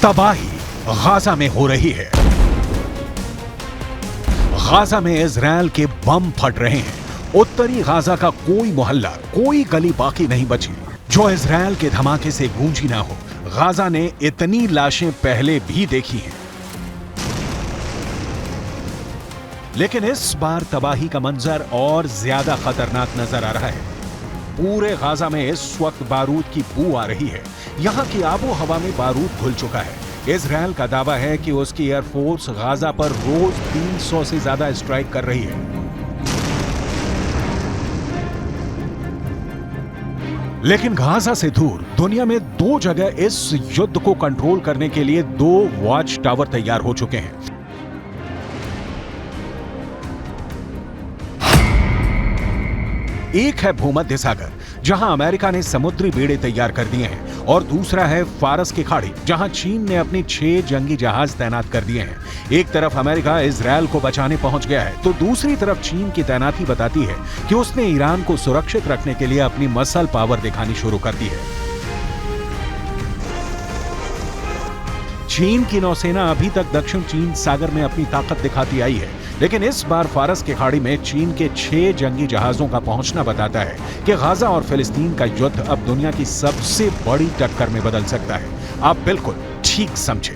तबाही गाजा में हो रही है। गाजा में इजराइल के बम फट रहे हैं। उत्तरी गाजा का कोई मोहल्ला, कोई गली बाकी नहीं बची जो इजराइल के धमाके से गूंजी ना हो। गाजा ने इतनी लाशें पहले भी देखी हैं, लेकिन इस बार तबाही का मंजर और ज्यादा खतरनाक नजर आ रहा है। पूरे गाजा में इस वक्त बारूद की बू आ रही है। यहां की आबो हवा में बारूद घुल चुका है। इजराइल का दावा है कि उसकी एयरफोर्स गाजा पर रोज 300 से ज्यादा स्ट्राइक कर रही है। लेकिन गाजा से दूर दुनिया में 2 जगह इस युद्ध को कंट्रोल करने के लिए 2 वॉच टावर तैयार हो चुके हैं। एक है भूमध्य सागर, जहां अमेरिका ने समुद्री बेड़े तैयार कर दिए हैं, और दूसरा है फारस की खाड़ी, जहां चीन ने अपने 6 जंगी जहाज तैनात कर दिए हैं। एक तरफ अमेरिका इजराइल को बचाने पहुंच गया है, तो दूसरी तरफ चीन की तैनाती बताती है कि उसने ईरान को सुरक्षित रखने के लिए अपनी मसल पावर दिखानी शुरू कर दी है। चीन की नौसेना अभी तक दक्षिण चीन सागर में अपनी ताकत दिखाती आई है, लेकिन इस बार फारस की खाड़ी में चीन के 6 जंगी जहाजों का पहुंचना बताता है कि गाजा और फिलिस्तीन का युद्ध अब दुनिया की सबसे बड़ी टक्कर में बदल सकता है। आप बिल्कुल ठीक समझे।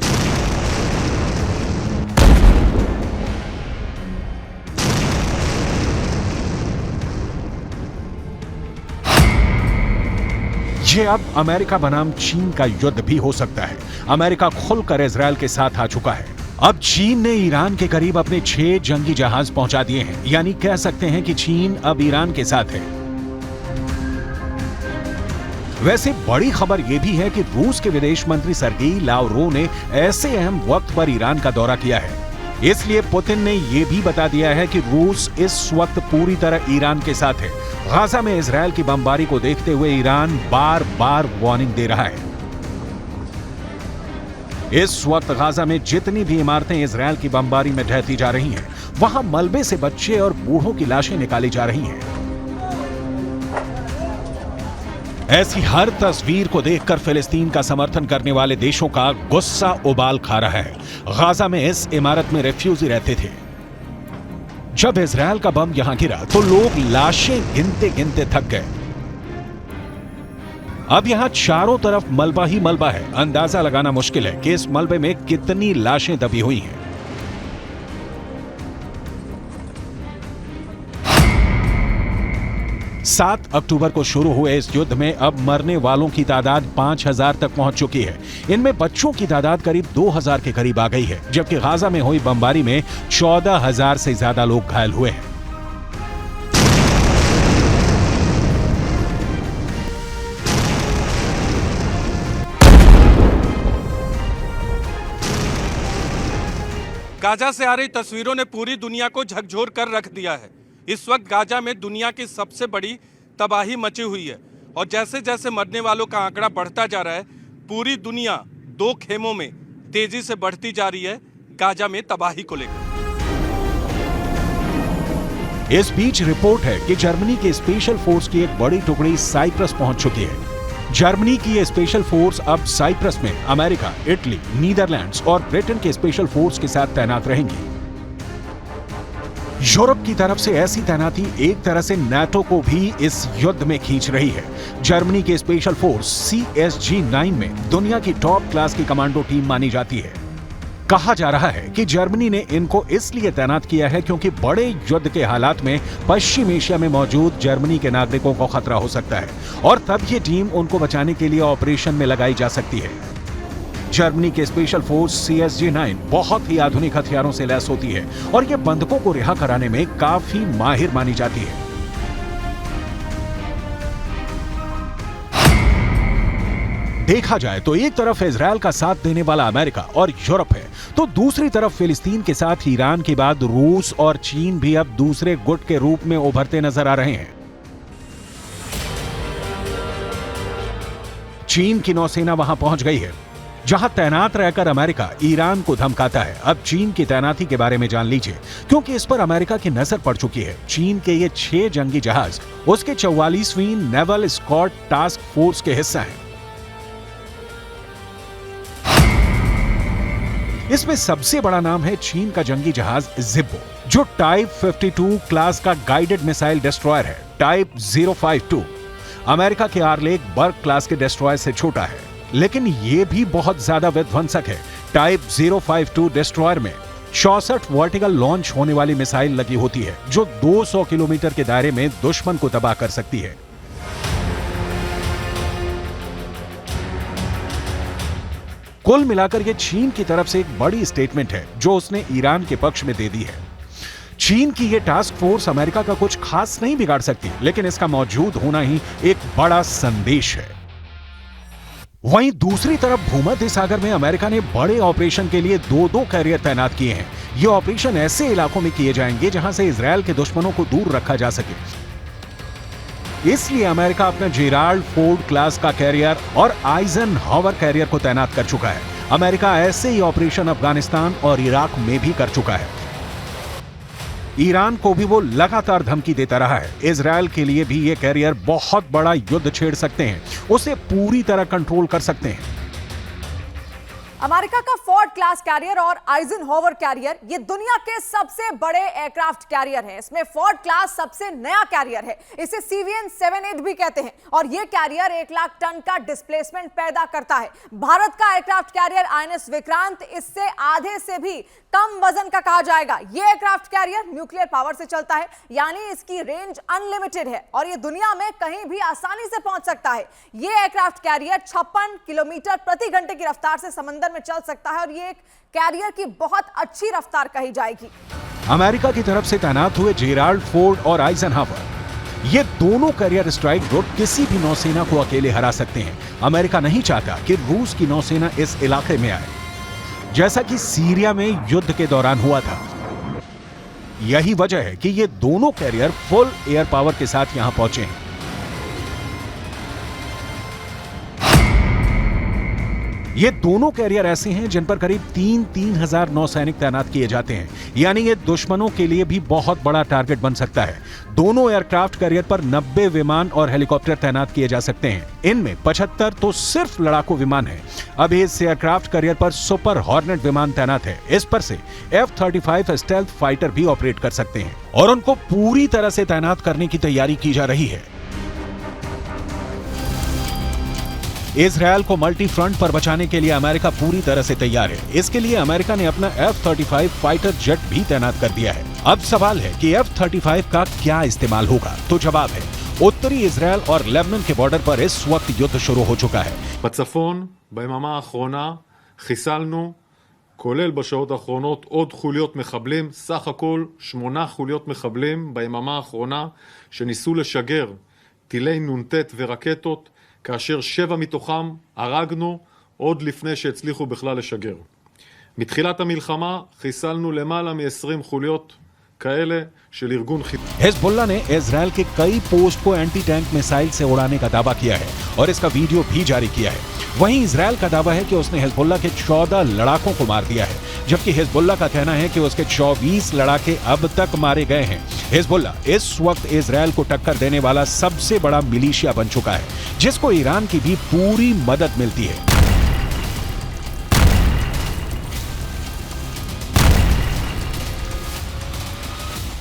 ये अब अमेरिका बनाम चीन का युद्ध भी हो सकता है। अमेरिका खुलकर इजराइल के साथ आ चुका है। अब चीन ने ईरान के करीब अपने 6 जंगी जहाज पहुंचा दिए हैं, यानी कह सकते हैं कि चीन अब ईरान के साथ है। वैसे बड़ी खबर यह भी है कि रूस के विदेश मंत्री सर्गेई लावरोव ने ऐसे अहम वक्त पर ईरान का दौरा किया है। इसलिए पुतिन ने यह भी बता दिया है कि रूस इस वक्त पूरी तरह ईरान के साथ है। गाजा में इजराइल की बमबारी को देखते हुए ईरान बार बार वार्निंग दे रहा है। इस वक्त गाजा में जितनी भी इमारतें इजराइल की बमबारी में ढहती जा रही हैं, वहां मलबे से बच्चे और बूढ़ों की लाशें निकाली जा रही हैं। ऐसी हर तस्वीर को देखकर फिलिस्तीन का समर्थन करने वाले देशों का गुस्सा उबाल खा रहा है। गाजा में इस इमारत में रेफ्यूजी रहते थे। जब इजराइल का बम यहां गिरा तो लोग लाशें गिनते गिनते थक गए। अब यहां चारों तरफ मलबा ही मलबा है। अंदाजा लगाना मुश्किल है कि इस मलबे में कितनी लाशें दबी हुई हैं। 7 अक्टूबर को शुरू हुए इस युद्ध में अब मरने वालों की तादाद 5000 तक पहुंच चुकी है। इनमें बच्चों की तादाद करीब 2000 के करीब आ गई है, जबकि गाजा में हुई बमबारी में 14000 से ज्यादा लोग घायल हुए हैं। गाजा से आ रही तस्वीरों ने पूरी दुनिया को झकझोर कर रख दिया है। इस वक्त गाजा में दुनिया की सबसे बड़ी तबाही मची हुई है, और जैसे जैसे मरने वालों का आंकड़ा बढ़ता जा रहा है, पूरी दुनिया 2 खेमों में तेजी से बढ़ती जा रही है गाजा में तबाही को लेकर। इस बीच रिपोर्ट है कि जर्मनी के स्पेशल फोर्स की एक बड़ी टुकड़ी साइप्रस पहुंच चुकी है। जर्मनी की ये स्पेशल फोर्स अब साइप्रस में अमेरिका, इटली, नीदरलैंड्स और ब्रिटेन के स्पेशल फोर्स के साथ तैनात रहेंगी। यूरोप की तरफ से ऐसी तैनाती एक तरह से नाटो को भी इस युद्ध में खींच रही है। जर्मनी की स्पेशल फोर्स CSG-9 में दुनिया की टॉप क्लास की कमांडो टीम मानी जाती है। कहा जा रहा है कि जर्मनी ने इनको इसलिए तैनात किया है क्योंकि बड़े युद्ध के हालात में पश्चिम एशिया में मौजूद जर्मनी के नागरिकों को खतरा हो सकता है, और तब ये टीम उनको बचाने के लिए ऑपरेशन में लगाई जा सकती है। जर्मनी के स्पेशल फोर्स CSG-9 बहुत ही आधुनिक हथियारों से लैस होती है, और ये बंधकों को रिहा कराने में काफी माहिर मानी जाती है। देखा जाए तो एक तरफ इजराइल का साथ देने वाला अमेरिका और यूरोप है, तो दूसरी तरफ फिलिस्तीन के साथ ईरान के बाद रूस और चीन भी अब दूसरे गुट के रूप में उभरते नजर आ रहे हैं। चीन की नौसेना वहां पहुंच गई है, जहां तैनात रहकर अमेरिका ईरान को धमकाता है। अब चीन की तैनाती के बारे में जान लीजिए, क्योंकि इस पर अमेरिका की नजर पड़ चुकी है। चीन के ये 6 जंगी जहाज उसके 44वीं नेवल स्कॉट टास्क फोर्स के हिस्सा हैं। इसमें सबसे बड़ा नाम है चीन का जंगी जहाज जिब्बो, जो टाइप 52 क्लास का गाइडेड मिसाइल डिस्ट्रॉयर है। टाइप 052 अमेरिका के आर्लेक बर्ग क्लास के डिस्ट्रॉयर से छोटा है, लेकिन यह भी बहुत ज्यादा विध्वंसक है। टाइप 052 डिस्ट्रॉयर में 64 वर्टिकल लॉन्च होने वाली मिसाइल लगी होती है, जो 200 किलोमीटर के दायरे में दुश्मन को तबाह कर सकती है। कुल मिलाकर यह चीन की तरफ से एक बड़ी स्टेटमेंट है जो उसने ईरान के पक्ष में दे दी है। चीन की यह टास्क फोर्स अमेरिका का कुछ खास नहीं बिगाड़ सकती, लेकिन इसका मौजूद होना ही एक बड़ा संदेश है। वहीं दूसरी तरफ भूमध्य सागर में अमेरिका ने बड़े ऑपरेशन के लिए 2-2 कैरियर तैनात किए हैं। ये ऑपरेशन ऐसे इलाकों में किए जाएंगे जहां से इजरायल के दुश्मनों को दूर रखा जा सके। इसलिए अमेरिका अपना जेराल्ड फोर्ड क्लास का कैरियर और आइजनहावर कैरियर को तैनात कर चुका है। अमेरिका ऐसे ही ऑपरेशन अफगानिस्तान और इराक में भी कर चुका है। ईरान को भी वो लगातार धमकी देता रहा है। इजरायल के लिए भी ये कैरियर बहुत बड़ा युद्ध छेड़ सकते हैं, उसे पूरी तरह कंट्रोल कर सकते हैं। अमेरिका का फोर्ड क्लास कैरियर और आइजनहावर कैरियर ये दुनिया के सबसे बड़े एयरक्राफ्ट कैरियर हैं। इसमें फोर्ड क्लास सबसे नया कैरियर है, इसे CVN 78 भी कहते हैं, और ये कैरियर 1 लाख टन का डिस्प्लेसमेंट पैदा करता है। भारत का एयरक्राफ्ट कैरियर INS विक्रांत इससे आधे से भी कम वजन का कहा जाएगा। ये एयरक्राफ्ट कैरियर न्यूक्लियर पावर से चलता है, यानी इसकी रेंज अनलिमिटेड है और ये दुनिया में कहीं भी आसानी से पहुंच सकता है। ये एयरक्राफ्ट कैरियर 56 किलोमीटर प्रति घंटे की रफ्तार से समंदर में चल सकता है और ये एक कैरियर की बहुत अच्छी रफ्तार कही जाएगी। अमेरिका की तरफ से तैनात हुए जेराल्ड फोर्ड और आइजनहावर, ये दोनों कैरियर स्ट्राइक ग्रुप किसी भी नौसेना को अकेले हरा सकते हैं। अमेरिका नहीं चाहता कि रूस की नौसेना इस इलाके में आए, जैसा कि सीरिया में युद्ध के दौरान हुआ था। यही वजह है कि ये दोनों कैरियर फुल एयर पावर के साथ यहां पहुंचे हैं। ये दोनों कैरियर ऐसे हैं जिन पर करीब 3,000 नौसैनिक तैनात किए जाते हैं, यानी ये दुश्मनों के लिए भी बहुत बड़ा टारगेट बन सकता है। दोनों एयरक्राफ्ट कैरियर पर 90 विमान और हेलीकॉप्टर तैनात किए जा सकते हैं। इनमें 75 तो सिर्फ लड़ाकू विमान है। अभी इस एयरक्राफ्ट कैरियर पर सुपर हॉर्नेट विमान तैनात है। इस पर से F-35 स्टेल्थ फाइटर भी ऑपरेट कर सकते हैं और उनको पूरी तरह से तैनात करने की तैयारी की जा रही है। इजरायल को मल्टी फ्रंट पर बचाने के लिए अमेरिका पूरी तरह से तैयार है। इसके लिए अमेरिका ने अपना F-35 फाइटर जेट भी तैनात कर दिया है। अब सवाल है कि F-35 का क्या इस्तेमाल होगा, तो जवाब है उत्तरी इजरायल और लेबनान के बॉर्डर पर इस वक्त युद्ध शुरू हो चुका है। בצפון, ביממה האחרונה, חיסלנו, כולל בשעות האחרונות, עוד חוליות מחבלים, סך הכל 8 חוליות מחבלים ביממה האחרונה, שניסו לשגר טילי נ"ט ורקטות, כאשר 7 מתוכם הרגנו עוד לפני שהצליחו בכלל לשגר. מתחילת המלחמה חיסלנו למעלה מ-20 חוליות כאלה של ארגון חיזבאללה। हिजबुल्लाह ने इजरायल के कई पोस्ट को एंटी टैंक मिसाइल से उड़ाने का दावा किया है और इसका वीडियो भी जारी किया है। वहीं इजरायल का दावा है कि उसने हिजबुल्लाह के 14 लड़ाकों को मार दिया है, जबकि हिजबुल्लाह का कहना है कि उसके 24 लड़ाके अब तक मारे गए हैं। हिजबुल्लाह इस वक्त इजरायल को टक्कर देने वाला सबसे बड़ा मिलिशिया बन चुका है, जिसको ईरान की भी पूरी मदद मिलती है।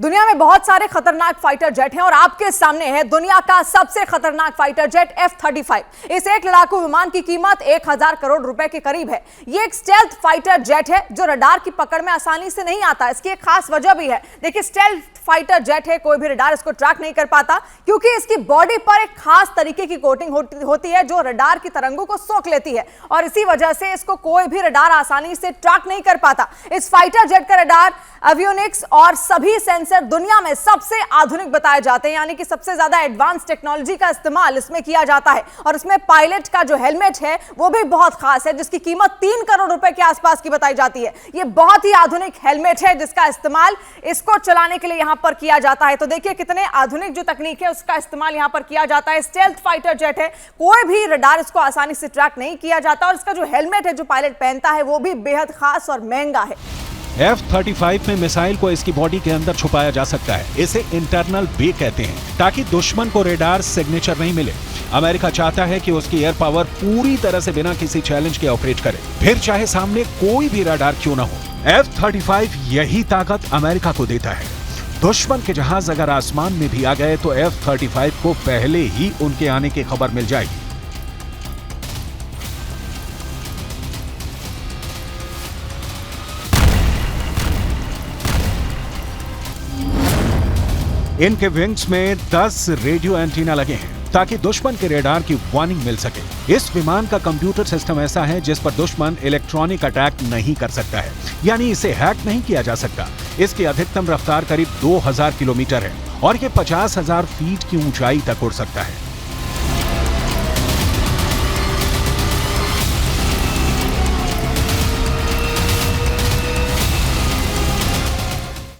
दुनिया में बहुत सारे खतरनाक फाइटर जेट हैं और आपके सामने है दुनिया का सबसे खतरनाक फाइटर जेट F-35। इस एक लड़ाकू विमान की कीमत 1000 करोड़ रुपए के करीब है। ये एक स्टेल्थ फाइटर जेट है जो रडार की पकड़ में आसानी से नहीं आता। इसकी एक खास वजह भी है। देखिए, स्टेल्थ फाइटर जेट है, कोई भी रडार इसको ट्रैक नहीं कर पाता क्योंकि इसकी बॉडी पर एक खास तरीके की कोटिंग होती है जो रडार की तरंगों को सोख लेती है और इसी वजह से इसको कोई भी रडार आसानी से ट्रैक नहीं कर पाता। इस फाइटर फाइटर जेट का रडार, एवियोनिक्स और सभी सेंसर दुनिया में सबसे आधुनिक बताए जाते हैं, यानी कि सबसे ज्यादा एडवांस टेक्नोलॉजी का इस्तेमाल इसमें किया जाता है। और इसमें पायलट का जो हेलमेट है वो भी बहुत खास है, जिसकी कीमत 3 करोड़ रुपए के आसपास की बताई जाती है। ये बहुत ही आधुनिक हेलमेट है जिसका इस्तेमाल इसको चलाने के लिए यहां पर किया जाता है। तो देखिए कितने आधुनिक जो तकनीक है उसका इस्तेमाल यहां पर किया जाता है। स्टेल्थ फाइटर जेट है, कोई भी रडार इसको आसानी से ट्रैक नहीं किया जाता, और इसका जो हेलमेट है जो पायलट पहनता है वो भी बेहद खास और महंगा है। F-35 में मिसाइल को इसकी बॉडी के अंदर छुपाया जा सकता है। इसे इंटरनल बे कहते हैं, ताकि दुश्मन को रेडार सिग्नेचर नहीं मिले। अमेरिका चाहता है कि उसकी एयर पावर पूरी तरह से बिना किसी चैलेंज के ऑपरेट करे, फिर चाहे सामने कोई भी रडार क्यों ना हो। F-35 यही ताकत अमेरिका को देता है। दुश्मन के जहाज अगर आसमान में भी आ गए तो F-35 को पहले ही उनके आने की खबर मिल जाएगी। इनके विंग्स में 10 रेडियो एंटीना लगे हैं ताकि दुश्मन के रेडार की वार्निंग मिल सके। इस विमान का कंप्यूटर सिस्टम ऐसा है जिस पर दुश्मन इलेक्ट्रॉनिक अटैक नहीं कर सकता है, यानी इसे हैक नहीं किया जा सकता। इसकी अधिकतम रफ्तार करीब 2000 किलोमीटर है और ये 50,000 फीट की ऊंचाई तक उड़ सकता है।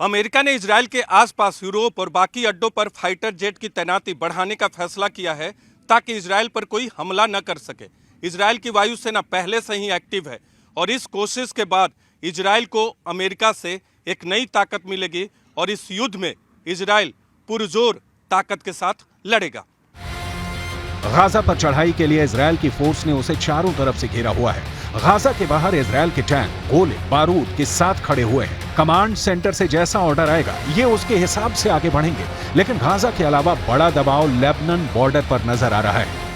अमेरिका ने इजरायल के आसपास यूरोप और बाकी अड्डों पर फाइटर जेट की तैनाती बढ़ाने का फैसला किया है ताकि इजरायल पर कोई हमला न कर सके। इजरायल की वायुसेना पहले से ही एक्टिव है और इस कोशिश के बाद इजरायल को अमेरिका से एक नई ताकत मिलेगी और इस युद्ध में इजरायल पुरजोर ताकत के साथ लड़ेगा। गाजा पर चढ़ाई के लिए इजरायल की फोर्स ने उसे चारों तरफ से घेरा हुआ है। गाजा के बाहर इजरायल के टैंक गोले बारूद के साथ खड़े हुए हैं। कमांड सेंटर से जैसा ऑर्डर आएगा ये उसके हिसाब से आगे बढ़ेंगे। लेकिन गाजा के अलावा बड़ा दबाव लेबनान बॉर्डर पर नजर आ रहा है।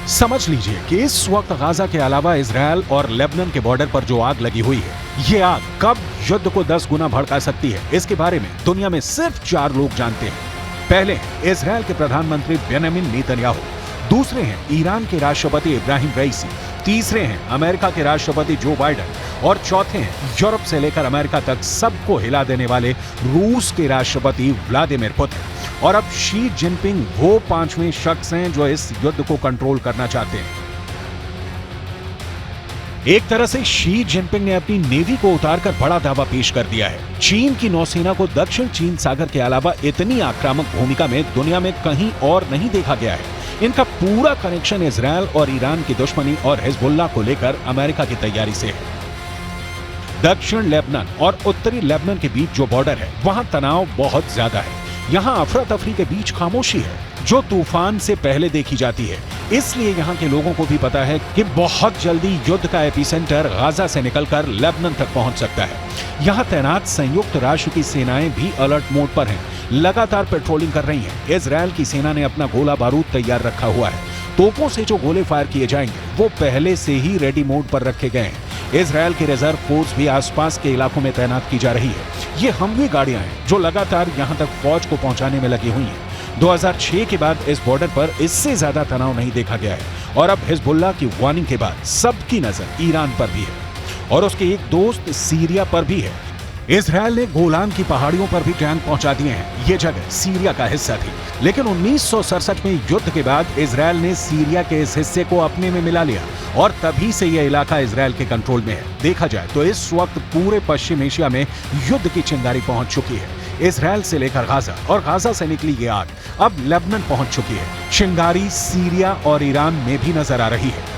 समझ लीजिए कि इस वक्त गाजा के अलावा इजरायल और लेबनान के बॉर्डर पर जो आग लगी हुई है, ये आग कब युद्ध को 10 गुना भड़का सकती है, इसके बारे में दुनिया में सिर्फ 4 लोग जानते हैं। पहले हैं इजरायल के प्रधानमंत्री बेंजामिन नेतन्याहू, दूसरे हैं ईरान के राष्ट्रपति इब्राहिम रईसी, तीसरे हैं अमेरिका के राष्ट्रपति जो बाइडेन और चौथे हैं यूरोप से लेकर अमेरिका तक सबको हिला देने वाले रूस के राष्ट्रपति व्लादिमीर पुतिन। और अब शी जिनपिंग वो 5वें शख्स हैं जो इस युद्ध को कंट्रोल करना चाहते हैं। एक तरह से शी जिनपिंग ने अपनी नेवी को उतारकर बड़ा दावा पेश कर दिया है। चीन की नौसेना को दक्षिण चीन सागर के अलावा इतनी आक्रामक भूमिका में दुनिया में कहीं और नहीं देखा गया है। इनका पूरा कनेक्शन इजरायल और ईरान की दुश्मनी और हिजबुल्लाह को लेकर अमेरिका की तैयारी से है। दक्षिण लेबनान और उत्तरी लेबनान के बीच जो बॉर्डर है वहां तनाव बहुत ज्यादा है। यहाँ अफरा तफरी के बीच खामोशी है जो तूफान से पहले देखी जाती है। इसलिए यहाँ के लोगों को भी पता है कि बहुत जल्दी युद्ध का एपिसेंटर गाजा से निकलकर लेबनान तक पहुंच सकता है। यहाँ तैनात संयुक्त राष्ट्र की सेनाएं भी अलर्ट मोड पर हैं, लगातार पेट्रोलिंग कर रही हैं। इजरायल की सेना ने अपना गोला बारूद तैयार रखा हुआ है। तोपों से जो गोले फायर किए जाएंगे वो पहले से ही रेडी मोड पर रखे गए हैं। इजरायल की रिजर्व फोर्स भी आसपास के इलाकों में तैनात की जा रही है। ये हमवी गाड़ियां हैं जो लगातार यहां तक फौज को पहुंचाने में लगी हुई हैं। 2006 के बाद इस बॉर्डर पर इससे ज्यादा तनाव नहीं देखा गया है और अब हिजबुल्लाह की वार्निंग के बाद सबकी नजर ईरान पर भी है और उसके एक दोस्त सीरिया पर भी है। इजरायल ने गोलान की पहाड़ियों पर भी टैंक पहुंचा दिए हैं। ये जगह सीरिया का हिस्सा थी, लेकिन 1967 में युद्ध के बाद इजरायल ने सीरिया के इस हिस्से को अपने में मिला लिया और तभी से यह इलाका इजरायल के कंट्रोल में है। देखा जाए तो इस वक्त पूरे पश्चिम एशिया में युद्ध की चिंगारी पहुंच चुकी है। इजरायल से लेकर गाजा और गाजा से निकली ये आग अब लेबनान पहुंच चुकी है। चिंगारी सीरिया और ईरान में भी नजर आ रही है।